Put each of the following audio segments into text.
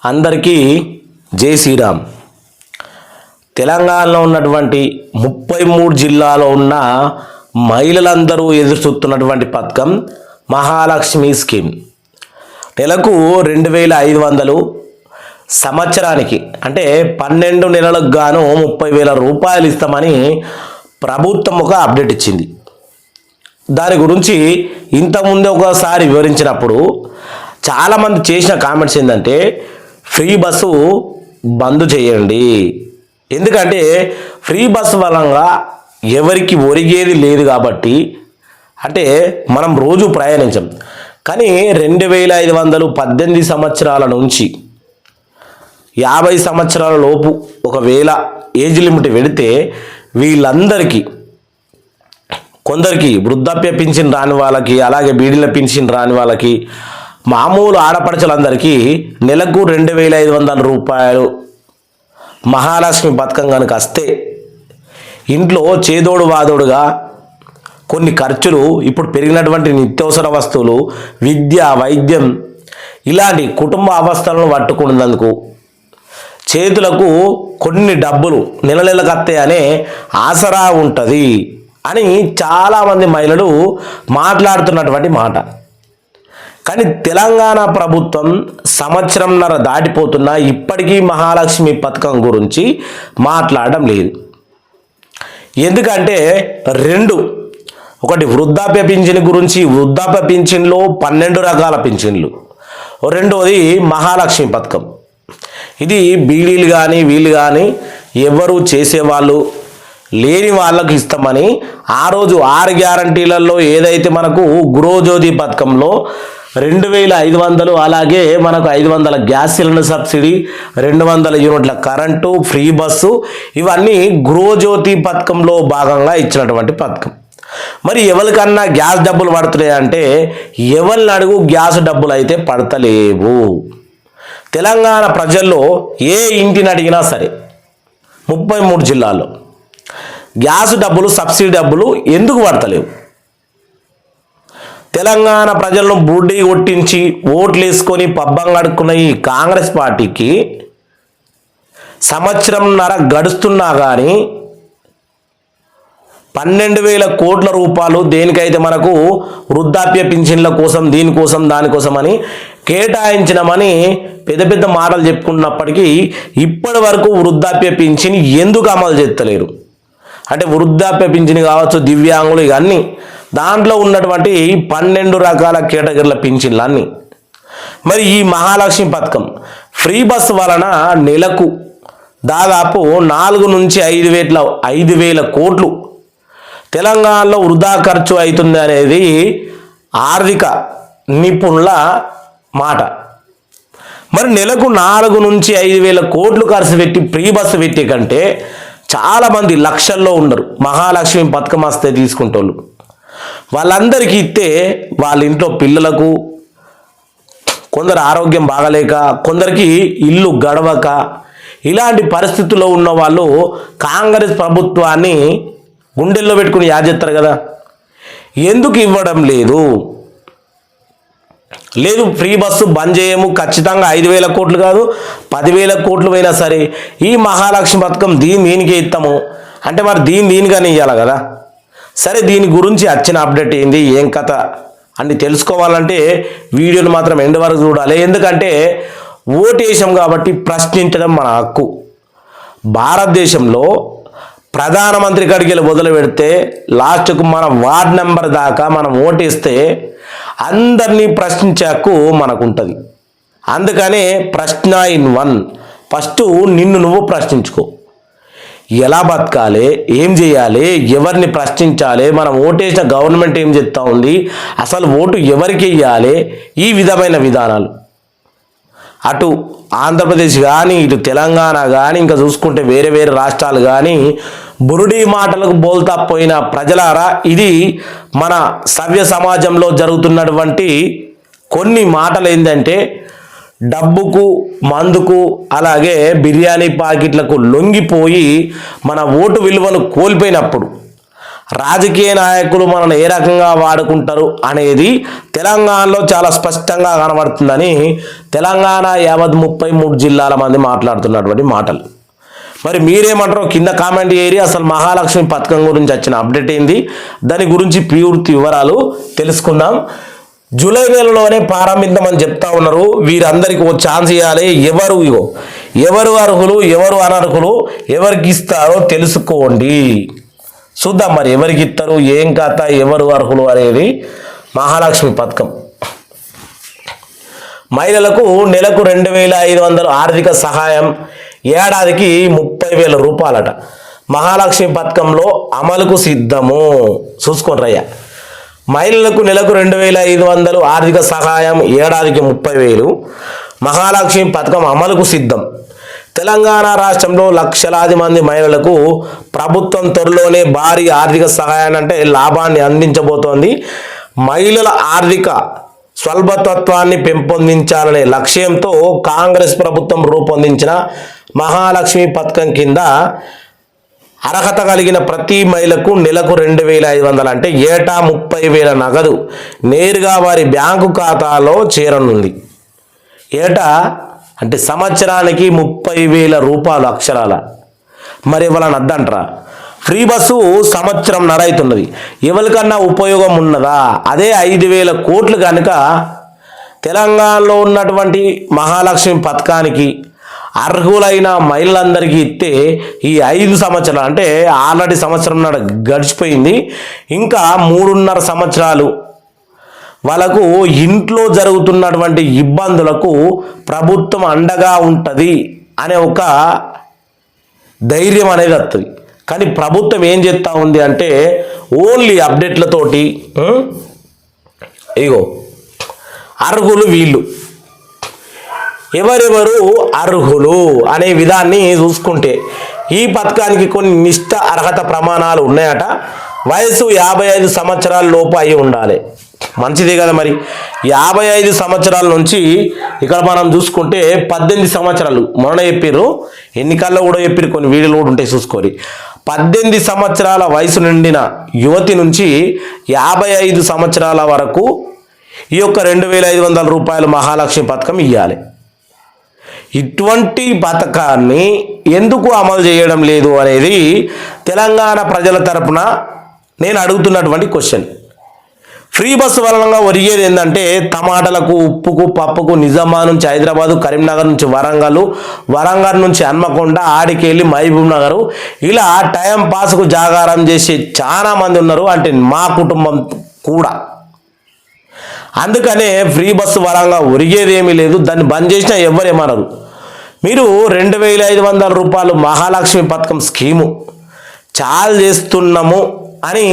అందరికీ జై శ్రీరామ్. తెలంగాణలో ఉన్నటువంటి 33 జిల్లాలో ఉన్న మహిళలందరూ ఎదురుచూస్తున్నటువంటి పథకం మహాలక్ష్మి స్కీమ్. నెలకు 2500, సంవత్సరానికి అంటే 12 నెలలకు గాను 30,000 రూపాయలు ఇస్తామని ప్రభుత్వం ఒక అప్డేట్ ఇచ్చింది. దాని గురించి ఇంతకుముందే ఒకసారి వివరించినప్పుడు చాలామంది చేసిన కామెంట్స్ ఏంటంటే ఫ్రీ బస్సు బంద్ చేయండి, ఎందుకంటే ఫ్రీ బస్సు వలన ఎవరికి ఒరిగేది లేదు కాబట్టి, అంటే మనం రోజు ప్రయాణించాం. కానీ 2500 18 సంవత్సరాల నుంచి 50 సంవత్సరాల లోపు ఒకవేళ ఏజ్ లిమిట్ పెడితే వీళ్ళందరికీ, కొందరికి వృద్ధాప్య పింఛన్ రాని వాళ్ళకి, అలాగే బీడీల పింఛన్ రాని వాళ్ళకి, మామూలు ఆడపడుచులందరికీ నెలకు 2500 రూపాయలు మహాలక్ష్మి పథకం కనుక వస్తే ఇంట్లో చేదోడు వాదోడుగా కొన్ని ఖర్చులు, ఇప్పుడు పెరిగినటువంటి నిత్యావసర వస్తువులు, విద్య, వైద్యం ఇలాంటి కుటుంబ అవస్థలను పట్టుకున్నందుకు చేతులకు కొన్ని డబ్బులు నెల నెలకు వస్తాయనే ఆసరా ఉంటుంది అని చాలామంది మహిళలు మాట్లాడుతున్నటువంటి మాట. కానీ తెలంగాణ ప్రభుత్వం సంవత్సరంన్నర దాటిపోతున్నా ఇప్పటికీ మహాలక్ష్మి పథకం గురించి మాట్లాడడం లేదు. ఎందుకంటే ఒకటి వృద్ధాప్య పింఛన్ గురించి, వృద్ధాప్య పింఛన్లో 12 రకాల పింఛన్లు, రెండోది మహాలక్ష్మి పథకం. ఇది బీడీలు కానీ వీళ్ళు కానీ ఎవరు చేసేవాళ్ళు లేని వాళ్ళకు ఇస్తామని ఆ రోజు 6 గ్యారంటీలలో ఏదైతే మనకు గృహజ్యోతి పథకంలో 2500, అలాగే మనకు 500 గ్యాస్ సిలిండర్ సబ్సిడీ, 200 యూనిట్ల కరెంటు, ఫ్రీ బస్సు, ఇవన్నీ గృహజ్యోతి పథకంలో భాగంగా ఇచ్చినటువంటి పథకం. మరి ఎవరికన్నా గ్యాస్ డబ్బులు పడుతున్నాయి అంటే ఎవరిని అడుగు గ్యాస్ డబ్బులు అయితే పడతలేవు. తెలంగాణ ప్రజల్లో ఏ ఇంటిని అడిగినా సరే 33 జిల్లాల్లో గ్యాస్ డబ్బులు, సబ్సిడీ డబ్బులు ఎందుకు పడతలేవు? తెలంగాణ ప్రజలను బుడ్డి కొట్టించి ఓట్లు వేసుకొని పబ్బం గడుక్కున్న ఈ కాంగ్రెస్ పార్టీకి సంవత్సరంన్నర గడుస్తున్నా కానీ 12,000 కోట్ల రూపాయలు దేనికైతే మనకు వృద్ధాప్య పింఛన్ల కోసం, దీనికోసం, దానికోసం అని కేటాయించినమని పెద్ద పెద్ద మాటలు చెప్పుకున్నప్పటికీ ఇప్పటి వరకు వృద్ధాప్య పింఛన్ ఎందుకు అమలు చేస్తలేరు? అంటే వృద్ధాప్య పింఛన్ కావచ్చు, దివ్యాంగులు, ఇవన్నీ దాంట్లో ఉన్నటువంటి 12 రకాల కేటగిరీల పింఛన్లు అన్నీ. మరి ఈ మహాలక్ష్మి పథకం ఫ్రీ బస్ వలన నెలకు దాదాపు 4 నుంచి 5,000 కోట్లు తెలంగాణలో వృధా ఖర్చు అవుతుంది అనేది ఆర్థిక నిపుణుల మాట. మరి నెలకు 4 నుంచి 5,000 కోట్లు ఖర్చు పెట్టి ఫ్రీ బస్సు పెట్టే కంటే చాలామంది లక్షల్లో ఉండరు మహాలక్ష్మి పథకం వస్తే తీసుకుంటోళ్ళు. వాళ్ళందరికీ ఇస్తే వాళ్ళ ఇంట్లో పిల్లలకు, కొందరు ఆరోగ్యం బాగలేక, కొందరికి ఇల్లు గడవక, ఇలాంటి పరిస్థితుల్లో ఉన్న వాళ్ళు కాంగ్రెస్ ప్రభుత్వాన్ని గుండెల్లో పెట్టుకుని యాజెత్తారు కదా. ఎందుకు ఇవ్వడం లేదు? లేదు, ఫ్రీ బస్సు బంద్ చేయము, ఖచ్చితంగా 5,000 కోట్లు కాదు 10,000 కోట్లు అయినా సరే ఈ మహాలక్ష్మి పథకం దీనికే ఇస్తాము అంటే మరి దీనిగానే ఇవ్వాలి కదా. సరే, దీని గురించి వచ్చిన అప్డేట్ ఏంది, ఏం కథ అని తెలుసుకోవాలంటే వీడియోని మాత్రం ఎండ్ వరకు చూడాలి. ఎందుకంటే ఓటేసాం కాబట్టి ప్రశ్నించడం మన హక్కు. భారతదేశంలో ప్రధానమంత్రి కాడికి మొదలు పెడితే లాస్ట్కు మన వార్డ్ నెంబర్ దాకా మనం ఓటేస్తే అందరినీ ప్రశ్నించే హక్కు మనకు ఉంటుంది. అందుకనే ప్రశ్న ఇన్ 1. ఫస్ట్ నిన్ను నువ్వు ప్రశ్నించుకో. ఎలా బతకాలి, ఏం చేయాలి, ఎవరిని ప్రశ్నించాలి, మనం ఓటేసిన గవర్నమెంట్ ఏం చెప్తా ఉంది, అసలు ఓటు ఎవరికి వేయాలి, ఈ విధమైన విధానాలు అటు ఆంధ్రప్రదేశ్ కానీ, ఇటు తెలంగాణ కానీ, ఇంకా చూసుకుంటే వేరే వేరే రాష్ట్రాలు కానీ బురుడి మాటలకు బోల్తా పోయిన ప్రజలారా, ఇది మన సవ్య సమాజంలో జరుగుతున్నటువంటి కొన్ని మాటలు ఏంటంటే డబ్బుకు, మందుకు, అలాగే బిర్యానీ ప్యాకెట్లకు లొంగిపోయి మన ఓటు విలువను కోల్పోయినప్పుడు, రాజకీయ నాయకులు మనల్ని ఏ రకంగా వాడుకుంటారు అనేది తెలంగాణలో చాలా స్పష్టంగా కనబడుతుందని తెలంగాణ యావత్ 33 జిల్లాల మంది మాట్లాడుతున్నటువంటి మాటలు. మరి మీరేమంటారో కింద కామెంట్ చేయరి. అసలు మహాలక్ష్మి పథకం గురించి వచ్చిన అప్డేట్ ఏంది, దాని గురించి పూర్తి వివరాలు తెలుసుకుందాం. జూలై నెలలోనే ప్రారంభిద్దామని చెప్తా ఉన్నారు. వీరందరికీ ఓ ఛాన్స్ ఇవ్వాలి. ఎవరు అర్హులు, ఎవరు అనర్హులు, ఎవరికి ఇస్తారో తెలుసుకోండి. చూద్దాం మరి ఎవరికి ఇస్తారు, ఏం కథ, ఎవరు అర్హులు అనేది. మహాలక్ష్మి పథకం మహిళలకు నెలకు 2,500 ఆర్థిక సహాయం, ఏడాదికి 30,000 రూపాయలట. మహాలక్ష్మి పథకంలో అమలుకు సిద్ధము. చూసుకోండి, మహిళలకు నెలకు 2,500 ఆర్థిక సహాయం, ఏడాదికి 30,000. మహాలక్ష్మి పథకం అమలుకు సిద్ధం. తెలంగాణ రాష్ట్రంలో లక్షలాది మంది మహిళలకు ప్రభుత్వం త్వరలోనే భారీ ఆర్థిక సహాయాన్ని అంటే లాభాన్ని అందించబోతోంది. మహిళల ఆర్థిక స్వల్పతత్వాన్ని పెంపొందించాలనే లక్ష్యంతో కాంగ్రెస్ ప్రభుత్వం రూపొందించిన మహాలక్ష్మి పథకం కింద అర్హత కలిగిన ప్రతి మహిళకు నెలకు 2,500 అంటే ఏటా 30,000 నగదు నేరుగా వారి బ్యాంకు ఖాతాలో చేరనుంది. ఏటా అంటే సంవత్సరానికి 30,000 రూపాయలు అక్షరాల. మరి ఎవరైనా అద్దంటారా? ఫ్రీ బస్సు సంవత్సరం నడవుతున్నది, ఎవరికన్నా ఉపయోగం ఉన్నదా? అదే 5,000 కోట్లు కనుక తెలంగాణలో ఉన్నటువంటి మహాలక్ష్మి పథకానికి అర్హులైన మహిళలందరికీ ఇస్తే ఈ 5 సంవత్సరాలు అంటే ఆల్రెడీ సంవత్సరం గడిచిపోయింది, ఇంకా 3.5 సంవత్సరాలు వాళ్ళకు ఇంట్లో జరుగుతున్నటువంటి ఇబ్బందులకు ప్రభుత్వం అండగా ఉంటుంది అనే ఒక ధైర్యం అనేది వస్తుంది. కానీ ప్రభుత్వం ఏం చేస్తూ ఉంది అంటే ఓన్లీ అప్డేట్లతోటి అర్హులు వీళ్ళు, ఎవరెవరు అర్హులు అనే విధాన్ని చూసుకుంటే ఈ పథకానికి కొన్ని నిష్ఠ అర్హత ప్రమాణాలు ఉన్నాయట. వయసు 55 సంవత్సరాల లోపు అయి ఉండాలి. మంచిదే కదా. మరి 55 సంవత్సరాల నుంచి ఇక్కడ మనం చూసుకుంటే 18 సంవత్సరాలు మొన్న చెప్పారు, ఎన్నికల్లో కూడా చెప్పారు, కొన్ని వీడియోలు కూడా ఉంటాయి చూసుకోరి. 18 సంవత్సరాల వయసు నిండిన యువతి నుంచి 55 సంవత్సరాల వరకు ఈ యొక్క 2,500 రూపాయలు మహాలక్ష్మి పథకం ఇవ్వాలి. ఇటువంటి పథకాన్ని ఎందుకు అమలు చేయడం లేదు అనేది తెలంగాణ ప్రజల తరపున నేను అడుగుతున్నటువంటి క్వశ్చన్. ఫ్రీ బస్సు వలన ఒరిగేది ఏంటంటే టమాటాలకు, ఉప్పుకు, పప్పుకు నిజామాబాద్ నుంచి హైదరాబాదు, కరీంనగర్ నుంచి వరంగల్ నుంచి హన్మకొండ, ఆడికెళ్ళి మహబూబ్ నగర్, ఇలా టైం పాస్కు జాగారం చేసే చాలా మంది ఉన్నారు, అంటే మా కుటుంబం కూడా. అందుకనే ఫ్రీ బస్సు వరంగా ఒరిగేది ఏమీ లేదు. దాన్ని బంద్ చేసినా ఎవరేమనరు. మీరు 2,500 రూపాయలు మహాలక్ష్మి పథకం స్కీము చాలు చేస్తున్నాము అని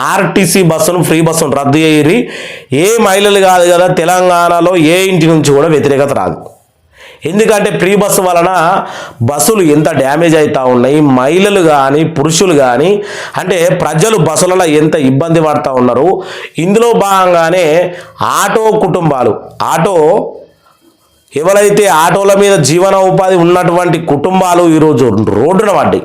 ఆర్టీసీ బస్సును, ఫ్రీ బస్సును రద్దు చేయరి. ఏ మహిళలు కాదు కదా, తెలంగాణలో ఏ ఇంటి నుంచి కూడా వ్యతిరేకత రాదు. ఎందుకంటే ఫ్రీ బస్సు వలన బస్సులు ఎంత డ్యామేజ్ అవుతూ ఉన్నాయి, మహిళలు కానీ పురుషులు కానీ అంటే ప్రజలు బస్సులలో ఎంత ఇబ్బంది పడుతూ ఉన్నారు. ఇందులో భాగంగానే ఆటో కుటుంబాలు, ఎవరైతే ఆటోల మీద జీవన ఉపాధి ఉన్నటువంటి కుటుంబాలు ఈరోజు రోడ్డున పడ్డాయి.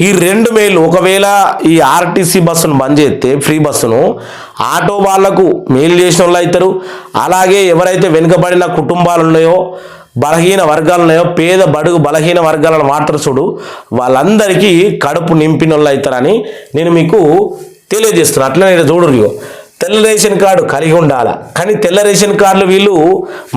ఈ 2 మేలు ఒకవేళ ఈ ఆర్టీసీ బస్సును బంద్ చేస్తే ఫ్రీ బస్సును ఆటో వాళ్లకు మేలు చేసిన వాళ్ళు అవుతారు. అలాగే ఎవరైతే వెనుకబడిన కుటుంబాలు ఉన్నాయో, బలహీన వర్గాలు ఉన్నాయో, పేద బడుగు బలహీన వర్గాలను మాత్రం చూడు, వాళ్ళందరికీ కడుపు నింపిన వాళ్ళు అవుతారని నేను మీకు తెలియజేస్తున్నాను. అట్లా నేను చూడరు, తెల్ల రేషన్ కార్డు కలిగి ఉండాలి, కానీ తెల్ల రేషన్ కార్డులు వీళ్ళు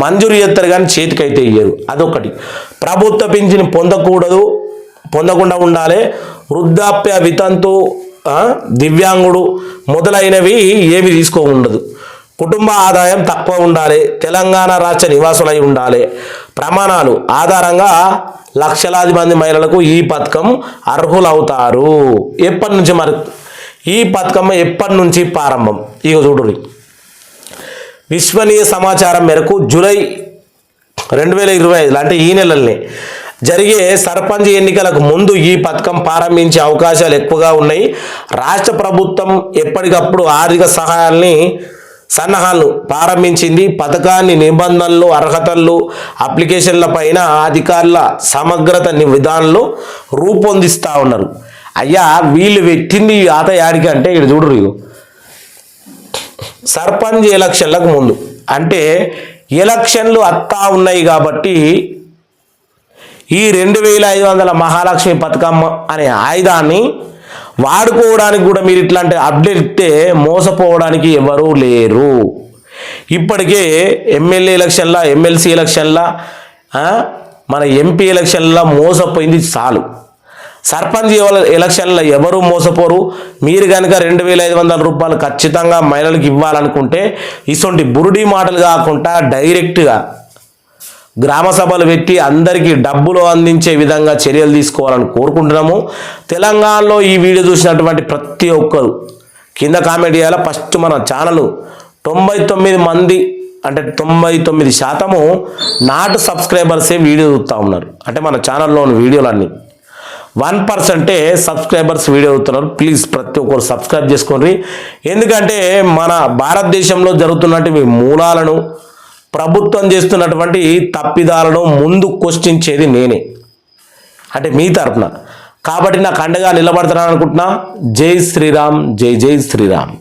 మంజూరు చేస్తారు కానీ చేతికైతే ఇయ్యరు. అదొకటి. ప్రభుత్వ పింఛను పొందకుండా ఉండాలి. వృద్ధాప్య, వితంతు, దివ్యాంగుడు మొదలైనవి ఏవి తీసుకోకుండదు. కుటుంబ ఆదాయం తక్కువ ఉండాలి. తెలంగాణ రాష్ట్ర నివాసులై ఉండాలి. ప్రమాణాలు ఆధారంగా లక్షలాది మంది మహిళలకు ఈ పథకం అర్హులవుతారు. ఎప్పటి నుంచి మరి ఈ పథకం ఎప్పటి నుంచి ప్రారంభం? ఇక చూడండి, విశ్వనీయ సమాచారం మేరకు జూలై 2025 అంటే ఈ నెలల్ని జరిగే సర్పంచ్ ఎన్నికలకు ముందు ఈ పథకం ప్రారంభించే అవకాశాలు ఎక్కువగా ఉన్నాయి. రాష్ట్ర ప్రభుత్వం ఎప్పటికప్పుడు ఆర్థిక సన్నాహాలను ప్రారంభించింది. పథకాన్ని నిబంధనలు, అర్హతలు, అప్లికేషన్ల పైన అధికారుల సమగ్రత విధానాలు రూపొందిస్తూ ఉన్నారు. అయ్యా వీళ్ళు పెట్టింది ఆత యాడికి అంటే ఇక్కడ చూడరు ఇగో. సర్పంచ్ ఎలక్షన్లకు ముందు అంటే ఎలక్షన్లు అత్తా ఉన్నాయి కాబట్టి ఈ 2500 మహాలక్ష్మి పథకం అనే ఆయుధాన్ని వాడుకోవడానికి కూడా మీరు ఇట్లాంటి అప్డేట్ ఇస్తే మోసపోవడానికి ఎవరూ లేరు. ఇప్పటికే ఎమ్మెల్యే ఎలక్షన్ల, ఎమ్మెల్సీ ఎలక్షన్ల, మన ఎంపీ ఎలక్షన్ల మోసపోయింది చాలు. సర్పంచ్ ఎలక్షన్లో ఎవరు మోసపోరు. మీరు కనుక 2500 రూపాయలు ఖచ్చితంగా మహిళలకు ఇవ్వాలనుకుంటే ఇటువంటి బురుడి మాటలు కాకుండా డైరెక్ట్గా గ్రామ సభలు పెట్టి అందరికీ డబ్బులు అందించే విధంగా చర్యలు తీసుకోవాలని కోరుకుంటున్నాము. తెలంగాణలో ఈ వీడియో చూసినటువంటి ప్రతి ఒక్కరు కింద కామెంట్ చేయాలి. ఫస్ట్ మన ఛానల్ 99 మంది అంటే 99% నాట్ సబ్స్క్రైబర్సే వీడియో చూస్తూ ఉన్నారు. అంటే మన ఛానల్లోని వీడియోలన్నీ 1% సబ్స్క్రైబర్స్ వీడియో అవుతున్నారు. ప్లీజ్ ప్రతి ఒక్కరు సబ్స్క్రైబ్ చేసుకోండి. ఎందుకంటే మన భారతదేశంలో జరుగుతున్నటువంటి మూలాలను, ప్రభుత్వం చేస్తున్నటువంటి తప్పిదాలను ముందు క్వశ్చించేది నేనే, అంటే మీ తరపున. కాబట్టి నాకు అండగా నిలబడతానని అనుకుంటున్నా. జై శ్రీరామ్, జై జై శ్రీరామ్.